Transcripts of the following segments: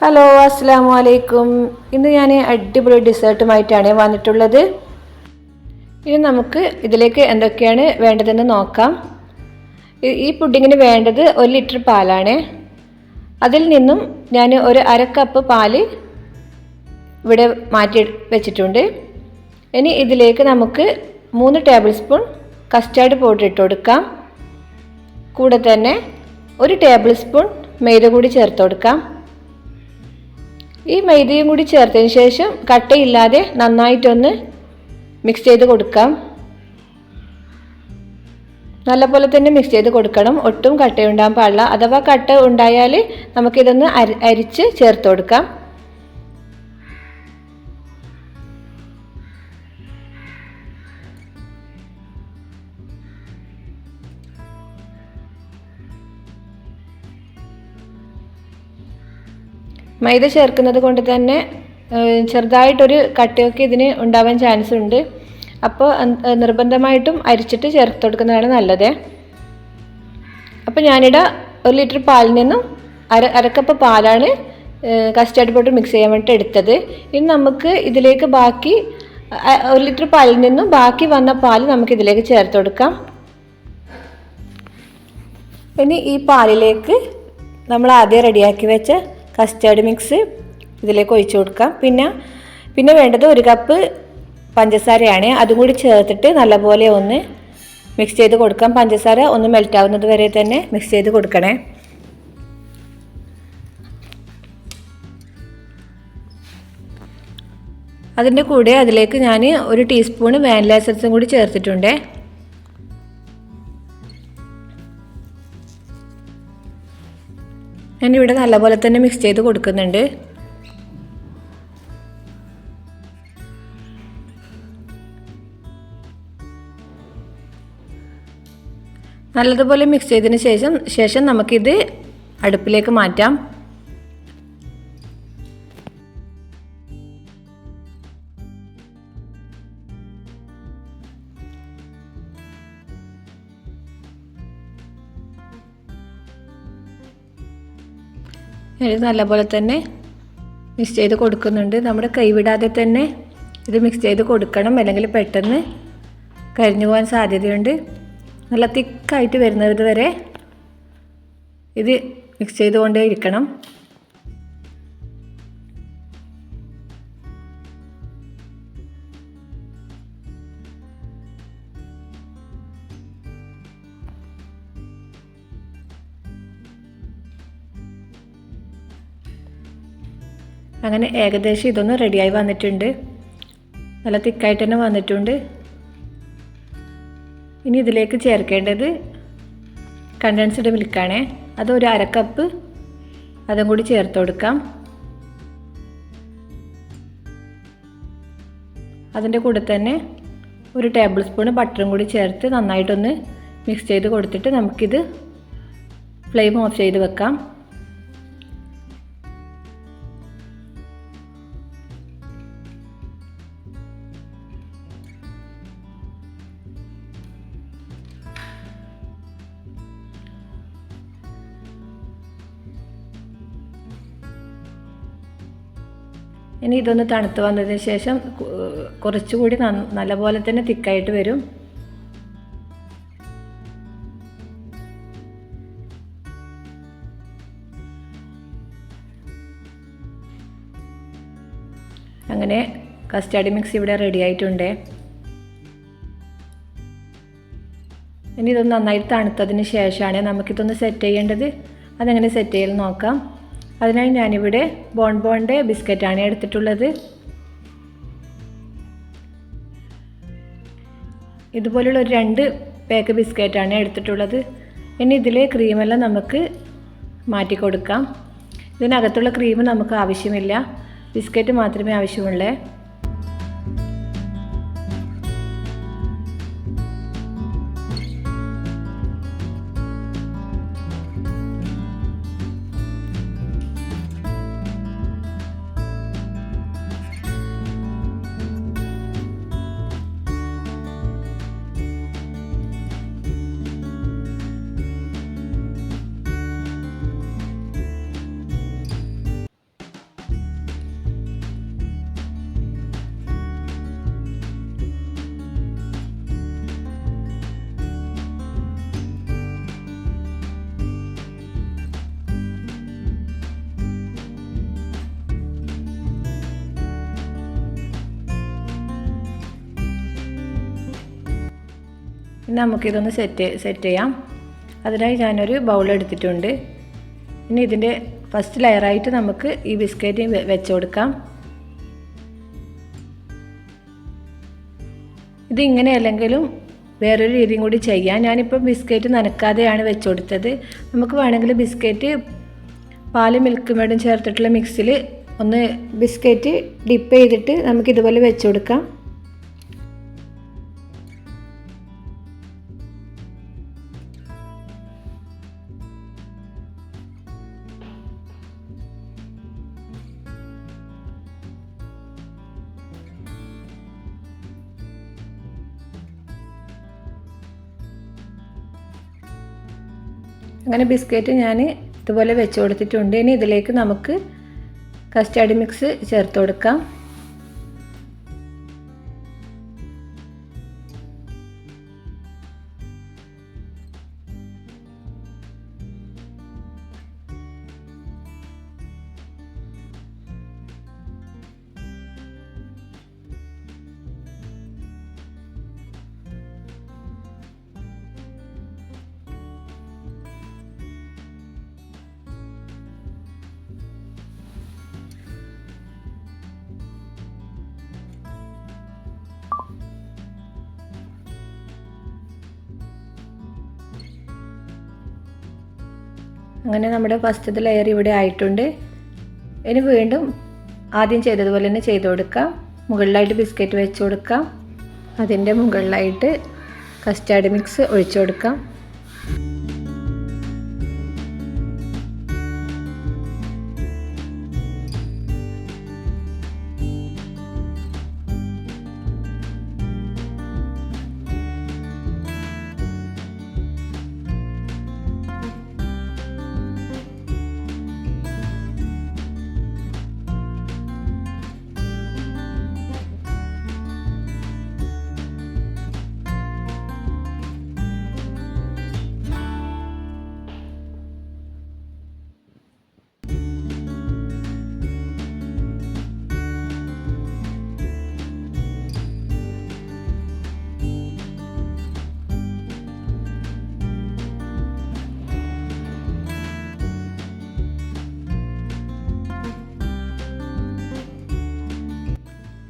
Hello അസ്സലാമു അലൈക്കും. ഇന്ന് ഞാൻ അടിപൊളി ഡിസേർട്ടുമായിട്ടാണ് വന്നിട്ടുള്ളത്. ഇനി നമുക്ക് ഇതിലേക്ക് എന്തൊക്കെയാണ് വേണ്ടതെന്ന് നോക്കാം. ഈ പുഡിങ്ങിന് വേണ്ടത് 1 ലിറ്റർ പാലാണ്. അതിൽ നിന്നും ഞാൻ ഒരു അര കപ്പ് പാല് ഇവിടെ മാറ്റി വെച്ചിട്ടുണ്ട്. ഇനി ഇതിലേക്ക് നമുക്ക് 3 ടേബിൾ സ്പൂൺ കസ്റ്റാർഡ് പൗഡർ ഇട്ട് കൊടുക്കാം. കൂടെ തന്നെ 1 ടേബിൾ സ്പൂൺ മൈദ കൂടി ചേർത്ത് കൊടുക്കാം. ഈ മൈദയും കൂടി ചേർത്തതിന് ശേഷം കട്ടയില്ലാതെ നന്നായിട്ടൊന്ന് മിക്സ് ചെയ്ത് കൊടുക്കാം. നല്ലപോലെ തന്നെ മിക്സ് ചെയ്ത് കൊടുക്കണം. ഒട്ടും കട്ടയുണ്ടാകാൻ പാടില്ല. അഥവാ കട്ട ഉണ്ടായാൽ നമുക്കിതൊന്ന് അരിച്ച് ചേർത്ത് കൊടുക്കാം. മൈദ ചേർക്കുന്നത് കൊണ്ട് തന്നെ ചെറുതായിട്ടൊരു കട്ടയൊക്കെ ഇതിന് ഉണ്ടാവാൻ ചാൻസ് ഉണ്ട്. അപ്പോൾ നിർബന്ധമായിട്ടും അരിച്ചിട്ട് ചേർത്ത് കൊടുക്കുന്നതാണ് നല്ലത്. അപ്പോൾ ഞാനിവിടെ 1 ലിറ്റർ പാലിൽ നിന്നും അരക്കപ്പ് പാലാണ് കസ്റ്റാർഡ് പൗഡർ മിക്സ് ചെയ്യാൻ വേണ്ടിയിട്ട് എടുത്തത്. ഇനി നമുക്ക് ഇതിലേക്ക് ബാക്കി 1 ലിറ്റർ പാലിൽ നിന്നും ബാക്കി വന്ന പാൽ നമുക്ക് ഇതിലേക്ക് ചേർത്ത് കൊടുക്കാം. ഇനി ഈ പാലിലേക്ക് നമ്മൾ ആദ്യം റെഡിയാക്കി വെച്ച കസ്റ്റാർഡ് മിക്സ് ഇതിലേക്ക് ഒഴിച്ചു കൊടുക്കാം. പിന്നെ വേണ്ടത് 1 കപ്പ് പഞ്ചസാരയാണ്. അതും കൂടി ചേർത്തിട്ട് നല്ലപോലെ ഒന്ന് മിക്സ് ചെയ്ത് കൊടുക്കാം. പഞ്ചസാര ഒന്ന് മെൽറ്റ് ആവുന്നത് വരെ തന്നെ മിക്സ് ചെയ്ത് കൊടുക്കണേ. അതിൻ്റെ കൂടെ അതിലേക്ക് ഞാൻ 1 ടീസ്പൂൺ വാനില എസൻസും കൂടി ചേർത്തിട്ടുണ്ട്. ഞാനിവിടെ നല്ലപോലെ തന്നെ മിക്സ് ചെയ്ത് കൊടുക്കുന്നുണ്ട്. നല്ലതുപോലെ മിക്സ് ചെയ്തതിന് ശേഷം നമുക്കിത് അടുപ്പിലേക്ക് മാറ്റാം. ഇത് നല്ലപോലെ തന്നെ മിക്സ് ചെയ്ത് കൊടുക്കുന്നുണ്ട്. നമ്മുടെ കൈവിടാതെ തന്നെ ഇത് മിക്സ് ചെയ്ത് കൊടുക്കണം, അല്ലെങ്കിൽ പെട്ടെന്ന് കരിഞ്ഞു പോകാൻ സാധ്യതയുണ്ട്. നല്ല തിക്കായിട്ട് വരുന്നത് വരെ ഇത് മിക്സ് ചെയ്തുകൊണ്ടേ ഇരിക്കണം. അങ്ങനെ ഏകദേശം ഇതൊന്ന് റെഡിയായി വന്നിട്ടുണ്ട്. നല്ല തിക്കായിട്ട് തന്നെ വന്നിട്ടുണ്ട്. ഇനി ഇതിലേക്ക് ചേർക്കേണ്ടത് കണ്ടൻസ്ഡ് മിൽക്കാണ്. അത് ഒരു അര കപ്പ് അതും കൂടി ചേർത്ത് കൊടുക്കാം. അതിൻ്റെ കൂടെ തന്നെ 1 ടേബിൾ സ്പൂൺ ബട്ടറും കൂടി ചേർത്ത് നന്നായിട്ടൊന്ന് മിക്സ് ചെയ്ത് കൊടുത്തിട്ട് നമുക്കിത് ഫ്ലെയിം ഓഫ് ചെയ്ത് വെക്കാം. ഇനി ഇതൊന്ന് തണുത്ത് വന്നതിന് ശേഷം കുറച്ചുകൂടി നല്ലപോലെ തന്നെ തിക്കായിട്ട് വരും. അങ്ങനെ കസ്റ്റാർഡ് മിക്സ് ഇവിടെ റെഡി ആയിട്ടുണ്ട്. ഇനി ഇതൊന്ന് നന്നായിട്ട് തണുത്തതിന് ശേഷമാണ് നമുക്കിതൊന്ന് സെറ്റ് ചെയ്യേണ്ടത്. അതെങ്ങനെ സെറ്റ് ചെയ്യൽ നോക്കാം. അതിനായി ഞാനിവിടെ ബോൺബോണിൻ്റെ ബിസ്ക്കറ്റാണ് എടുത്തിട്ടുള്ളത്. ഇതുപോലുള്ള ഒരു 2 പാക്ക് ബിസ്ക്കറ്റാണ് എടുത്തിട്ടുള്ളത്. ഇനി ഇതിലെ ക്രീമെല്ലാം നമുക്ക് മാറ്റി കൊടുക്കാം. ഇതിനകത്തുള്ള ക്രീം നമുക്ക് ആവശ്യമില്ല, ബിസ്ക്കറ്റ് മാത്രമേ ആവശ്യമുള്ളൂ. ഇനി നമുക്കിതൊന്ന് സെറ്റ് ചെയ്യാം. അതിനായി ഞാനൊരു ബൗൾ എടുത്തിട്ടുണ്ട്. ഇനി ഇതിൻ്റെ ഫസ്റ്റ് ലെയറായിട്ട് നമുക്ക് ഈ ബിസ്ക്കറ്റ് വെച്ച് കൊടുക്കാം. ഇതിങ്ങനെ അല്ലെങ്കിലും വേറൊരു രീതിയും കൂടി ചെയ്യാം. ഞാനിപ്പോൾ ബിസ്ക്കറ്റ് നനക്കാതെയാണ് വെച്ച് കൊടുത്തത്. നമുക്ക് വേണമെങ്കിൽ ബിസ്ക്കറ്റ് പാലും മിൽക്ക് മേഡും ചേർത്തിട്ടുള്ള മിക്സിൽ ഒന്ന് ബിസ്ക്കറ്റ് ഡിപ്പ് ചെയ്തിട്ട് നമുക്കിതുപോലെ വെച്ച് കൊടുക്കാം. അങ്ങനെ ബിസ്ക്കറ്റ് ഞാൻ ഇതുപോലെ വെച്ച് കൊടുത്തിട്ടുണ്ട്. ഇനി ഇതിലേക്ക് നമുക്ക് കസ്റ്റാർഡ് മിക്സ് ചേർത്ത് കൊടുക്കാം. അങ്ങനെ നമ്മുടെ ഫസ്റ്റത്തെ ലെയർ ഇവിടെ ആയിട്ടുണ്ട്. ഇനി വീണ്ടും ആദ്യം ചെയ്തതുപോലെ തന്നെ ചെയ്ത് കൊടുക്കാം. മുകളിലായിട്ട് ബിസ്ക്കറ്റ് വെച്ച് കൊടുക്കാം. അതിൻ്റെ മുകളിലായിട്ട് കസ്റ്റാർഡ് മിക്സ് ഒഴിച്ചു കൊടുക്കാം.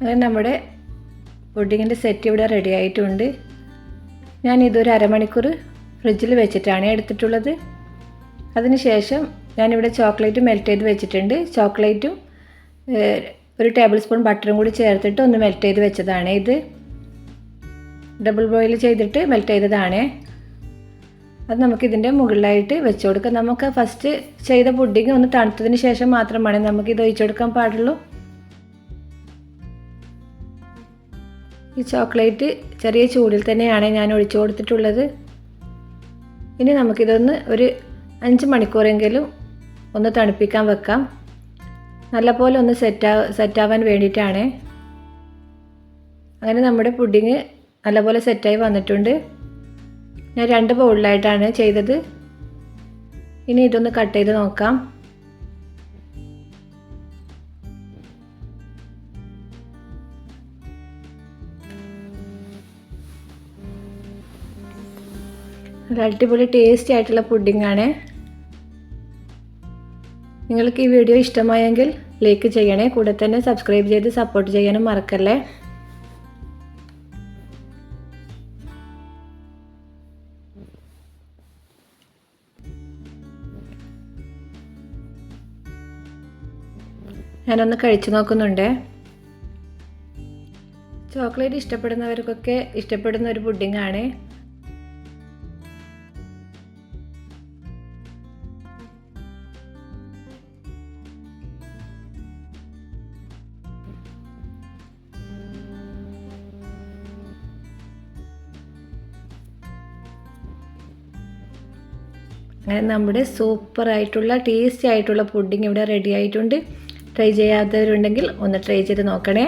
അങ്ങനെ നമ്മുടെ പുഡിങ്ങിൻ്റെ സെറ്റ് ഇവിടെ റെഡി ആയിട്ടുണ്ട്. ഞാൻ ഇതൊരു അരമണിക്കൂർ ഫ്രിഡ്ജിൽ വെച്ചിട്ടാണ് എടുത്തിട്ടുള്ളത്. അതിനുശേഷം ഞാനിവിടെ ചോക്ലേറ്റ് മെൽറ്റ് ചെയ്ത് വെച്ചിട്ടുണ്ട്. ചോക്ലേറ്റും ഒരു ടേബിൾ സ്പൂൺ ബട്ടറും കൂടി ചേർത്തിട്ട് ഒന്ന് മെൽറ്റ് ചെയ്ത് വെച്ചതാണ്. ഇത് ഡബിൾ ബോയിൽ ചെയ്തിട്ട് മെൽറ്റ് ചെയ്തതാണ്. അത് നമുക്കിതിൻ്റെ മുകളിലായിട്ട് വെച്ച് കൊടുക്കാം. നമുക്ക് ഫസ്റ്റ് ചെയ്ത പുഡിങ് ഒന്ന് തണുത്തതിന് ശേഷം മാത്രമാണ് നമുക്കിത് ഒഴിച്ചു കൊടുക്കാൻ പാടുള്ളൂ. ഈ ചോക്ലേറ്റ് ചെറിയ ചൂടിൽ തന്നെയാണ് ഞാൻ ഒഴിച്ചു കൊടുത്തിട്ടുള്ളത്. ഇനി നമുക്കിതൊന്ന് ഒരു 5 മണിക്കൂറെങ്കിലും ഒന്ന് തണുപ്പിക്കാൻ വെക്കാം. നല്ലപോലെ ഒന്ന് സെറ്റാവാൻ വേണ്ടിയിട്ടാണ്. അങ്ങനെ നമ്മുടെ പുഡിങ് നല്ലപോലെ സെറ്റായി വന്നിട്ടുണ്ട്. ഞാൻ 2 ബൗളിലായിട്ടാണ് ചെയ്തത്. ഇനി ഇതൊന്ന് കട്ട് ചെയ്ത് നോക്കാം. ഒരു അടിപൊളി ടേസ്റ്റി ആയിട്ടുള്ള പുഡിങ്ങാണ്. നിങ്ങൾക്ക് ഈ വീഡിയോ ഇഷ്ടമായെങ്കിൽ ലൈക്ക് ചെയ്യണേ. കൂടെ തന്നെ സബ്സ്ക്രൈബ് ചെയ്ത് സപ്പോർട്ട് ചെയ്യാനും മറക്കല്ലേ. ഞാനൊന്ന് കഴിച്ചു നോക്കുന്നുണ്ട്. ചോക്ലേറ്റ് ഇഷ്ടപ്പെടുന്നവർക്കൊക്കെ ഇഷ്ടപ്പെടുന്ന ഒരു പുഡിങ്ങാണ്. അങ്ങനെ നമ്മുടെ സൂപ്പറായിട്ടുള്ള ടേസ്റ്റി ആയിട്ടുള്ള പുഡിങ് ഇവിടെ റെഡി ആയിട്ടുണ്ട്. ട്രൈ ചെയ്യാത്തവരുണ്ടെങ്കിൽ ഒന്ന് ട്രൈ ചെയ്ത് നോക്കണേ.